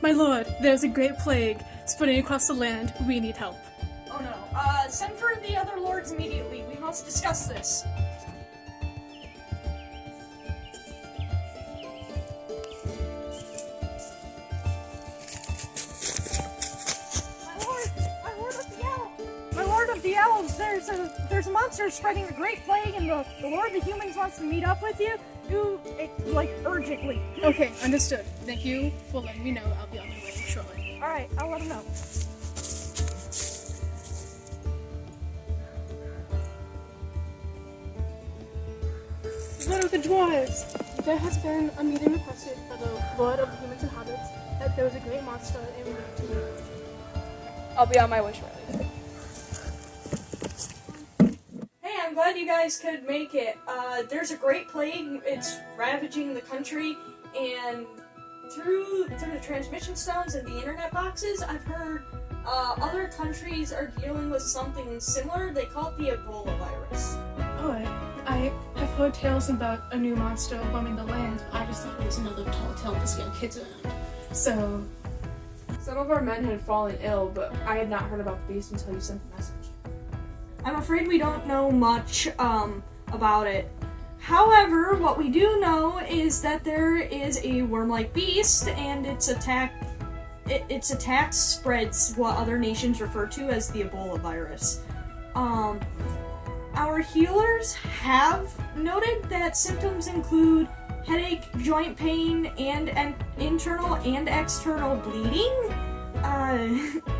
My lord, there's a great plague spreading across the land. We need help. Oh no. Send for the other lords immediately. We must discuss this. My lord of the elves, there's a monster spreading a great plague, and the lord of the humans wants to meet up with you. Do it, urgently. Okay, understood. Thank you for letting me know. I'll be on my way shortly. Alright, I'll let him know. Lord of the Dwarves! There has been a meeting requested by the Lord of the Humans and Hobbits that there was a great monster and we need to meet. I'll be on my way shortly. Hey, I'm glad you guys could make it. There's a great plague. It's ravaging the country, and through the transmission stones and the internet boxes, I've heard other countries are dealing with something similar. They call it the Ebola virus. Oh, I have heard tales about a new monster roaming the land. I just thought it was another tall tale to scare kids around. So, Some of our men had fallen ill, but I had not heard about the beast until you sent the message. I'm afraid we don't know much about it. However, what we do know is that there is a worm-like beast, and its attack spreads what other nations refer to as the Ebola virus. Our healers have noted that symptoms include headache, joint pain, and internal and external bleeding.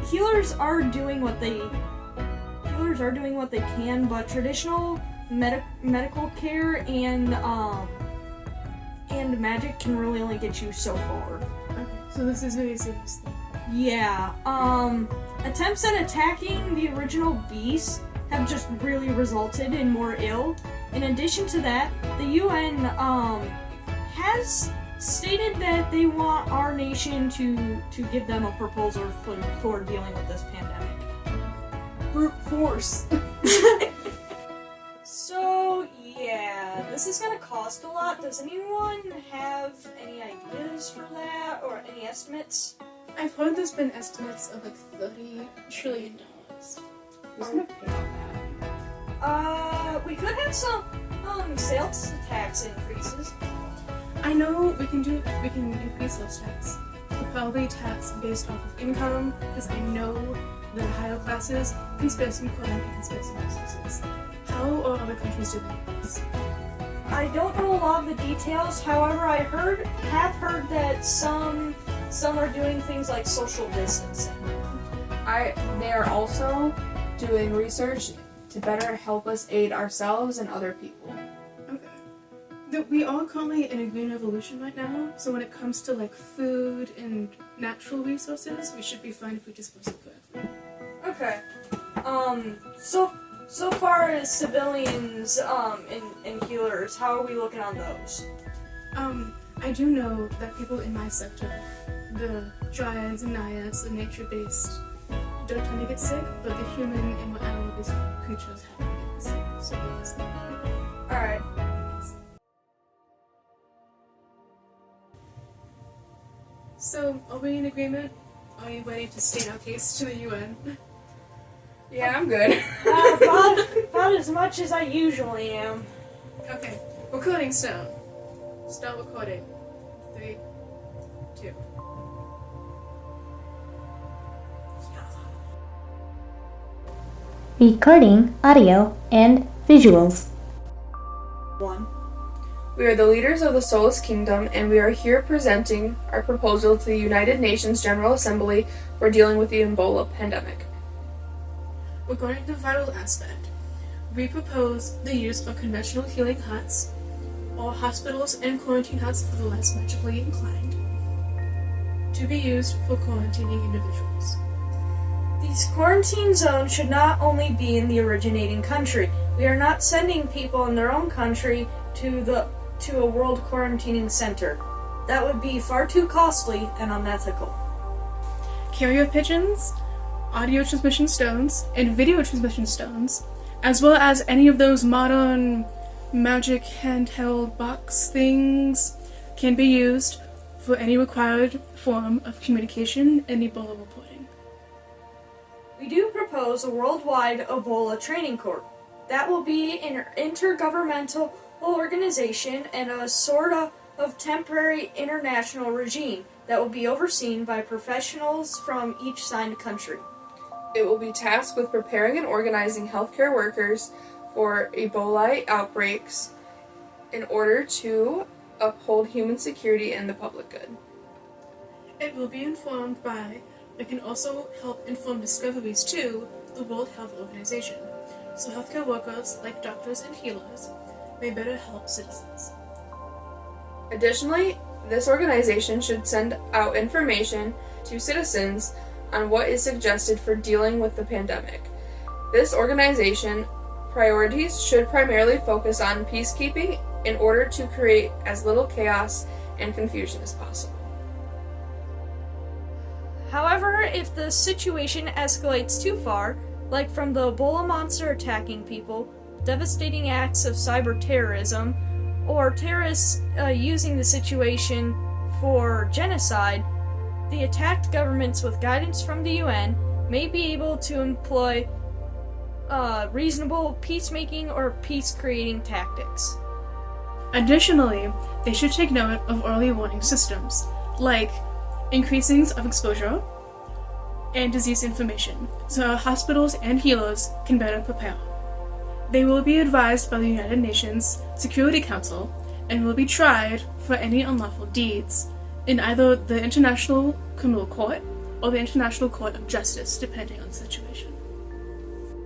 Healers are doing what they can, but traditional medical care and magic can really only get you so far. okay, so this is very serious thing. Yeah. Attempts at attacking the original beast have just really resulted in more ill. In addition to that, the UN has stated that they want our nation to give them a proposal for dealing with this pandemic. Brute force. So, yeah, this is gonna cost a lot. Does anyone have any ideas for that, or any estimates? I've heard there's been estimates of like $30 trillion. Who's gonna pay on that? We could have some, sales tax increases. I know we can increase those tax. We'll probably tax based off of income, because I know the higher classes can spare some coin and can spare some resources. How are other countries doing this? I don't know a lot of the details, however, I have heard that some are doing things like social distancing. They are also doing research to better help us aid ourselves and other people. Okay. We are currently in a green revolution right now, so when it comes to like food and natural resources, we should be fine if we dispose it correctly. Okay. So far as civilians, and healers, how are we looking on those? I do know that people in my sector, the dryads and naiads, the nature-based, don't tend to get sick, but the human and animal-based creatures have been getting sick, so there's that. Alright. So, are we in agreement? Are you ready to state our case to the UN? Yeah, I'm good. About as much as I usually am. Okay, recording sound. Start recording. 3, 2. Recording audio and visuals. 1. We are the leaders of the Solas Kingdom, and we are here presenting our proposal to the United Nations General Assembly for dealing with the Ebola pandemic. Regarding the vital aspect, we propose the use of conventional healing huts, or hospitals and quarantine huts for the less magically inclined, to be used for quarantining individuals. These quarantine zones should not only be in the originating country. We are not sending people in their own country to a world quarantining center. That would be far too costly and unethical. Carrier pigeons, audio transmission stones, and video transmission stones, as well as any of those modern magic handheld box things, can be used for any required form of communication and Ebola reporting. We do propose a worldwide Ebola training corps. That will be an intergovernmental organization and a sort of temporary international regime that will be overseen by professionals from each signed country. It will be tasked with preparing and organizing healthcare workers for Ebola outbreaks in order to uphold human security and the public good. It will be informed by, it can also help inform discoveries to, the World Health Organization, so healthcare workers, like doctors and healers, may better help citizens. Additionally, this organization should send out information to citizens on what is suggested for dealing with the pandemic. This organization priorities should primarily focus on peacekeeping in order to create as little chaos and confusion as possible. However, if the situation escalates too far, like from the Ebola monster attacking people, devastating acts of cyber terrorism, or terrorists using the situation for genocide, the attacked governments, with guidance from the UN, may be able to employ reasonable peacemaking or peace-creating tactics. Additionally, they should take note of early warning systems, like increasings of exposure and disease information, so our hospitals and healers can better prepare. They will be advised by the United Nations Security Council and will be tried for any unlawful deeds in either the International Criminal Court or the International Court of Justice, depending on the situation.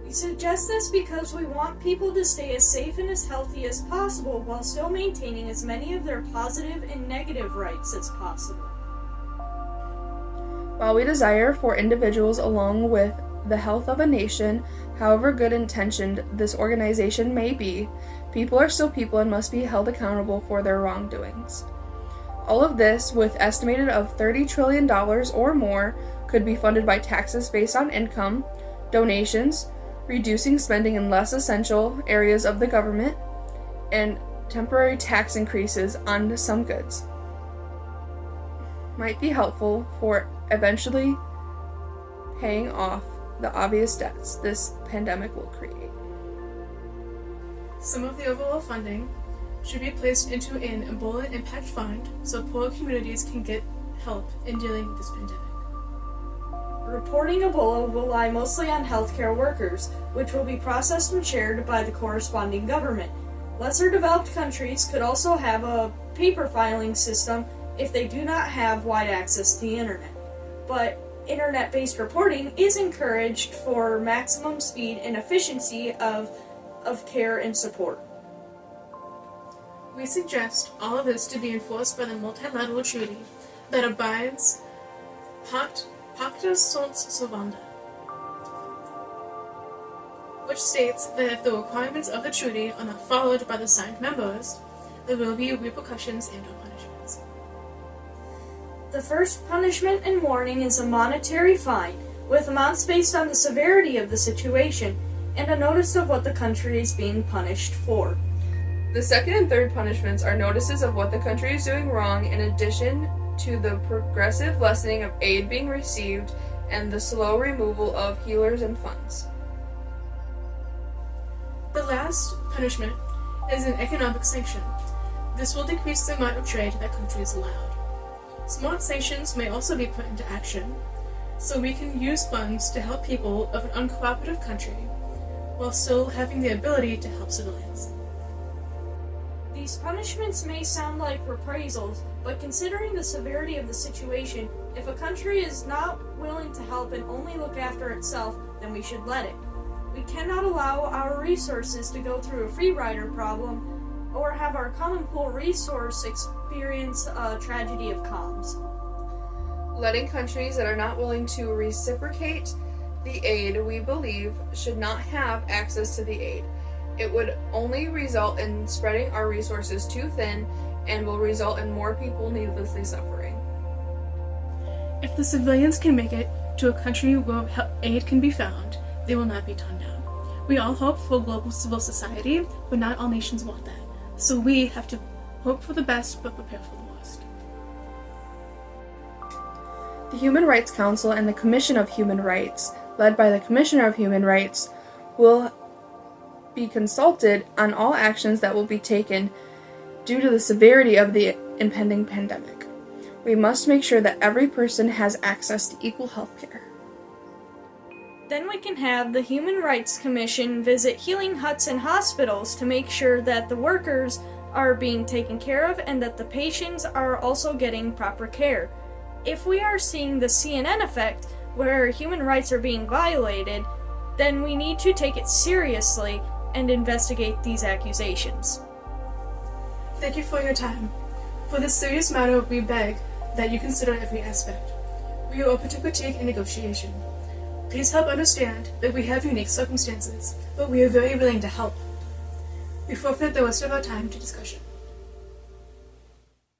We suggest this because we want people to stay as safe and as healthy as possible while still maintaining as many of their positive and negative rights as possible. While we desire for individuals along with the health of a nation, however good intentioned this organization may be, people are still people and must be held accountable for their wrongdoings. All of this, with estimated of $30 trillion or more, could be funded by taxes based on income, donations, reducing spending in less essential areas of the government, and temporary tax increases on some goods. Might be helpful for eventually paying off the obvious debts this pandemic will create. Some of the overall funding should be placed into an Ebola Impact Fund so poor communities can get help in dealing with this pandemic. Reporting Ebola will lie mostly on healthcare workers, which will be processed and shared by the corresponding government. Lesser developed countries could also have a paper filing system if they do not have wide access to the internet. But internet-based reporting is encouraged for maximum speed and efficiency of care and support. We suggest all of this to be enforced by the multilateral treaty that abides Pacta Sunt Servanda, which states that if the requirements of the treaty are not followed by the signed members, there will be repercussions and/or punishments. The first punishment and warning is a monetary fine, with amounts based on the severity of the situation, and a notice of what the country is being punished for. The second and third punishments are notices of what the country is doing wrong, in addition to the progressive lessening of aid being received and the slow removal of healers and funds. The last punishment is an economic sanction. This will decrease the amount of trade that countries allowed. Smart sanctions may also be put into action, so we can use funds to help people of an uncooperative country while still having the ability to help civilians. These punishments may sound like reprisals, but considering the severity of the situation, if a country is not willing to help and only look after itself, then we should let it. We cannot allow our resources to go through a free rider problem or have our common pool resource experience a tragedy of commons. Letting countries that are not willing to reciprocate the aid, we believe, should not have access to the aid. It would only result in spreading our resources too thin and will result in more people needlessly suffering. If the civilians can make it to a country where aid can be found, they will not be turned down. We all hope for global civil society, but not all nations want that. So we have to hope for the best but prepare for the worst. The Human Rights Council and the Commission of Human Rights, led by the Commissioner of Human Rights, will be consulted on all actions that will be taken due to the severity of the impending pandemic. We must make sure that every person has access to equal health care. Then we can have the Human Rights Commission visit healing huts and hospitals to make sure that the workers are being taken care of and that the patients are also getting proper care. If we are seeing the CNN effect, where human rights are being violated, then we need to take it seriously and investigate these accusations. Thank you for your time. For this serious matter, we beg that you consider every aspect. We are open to critique and negotiation. Please help understand that we have unique circumstances, but we are very willing to help. We forfeit the rest of our time to discussion.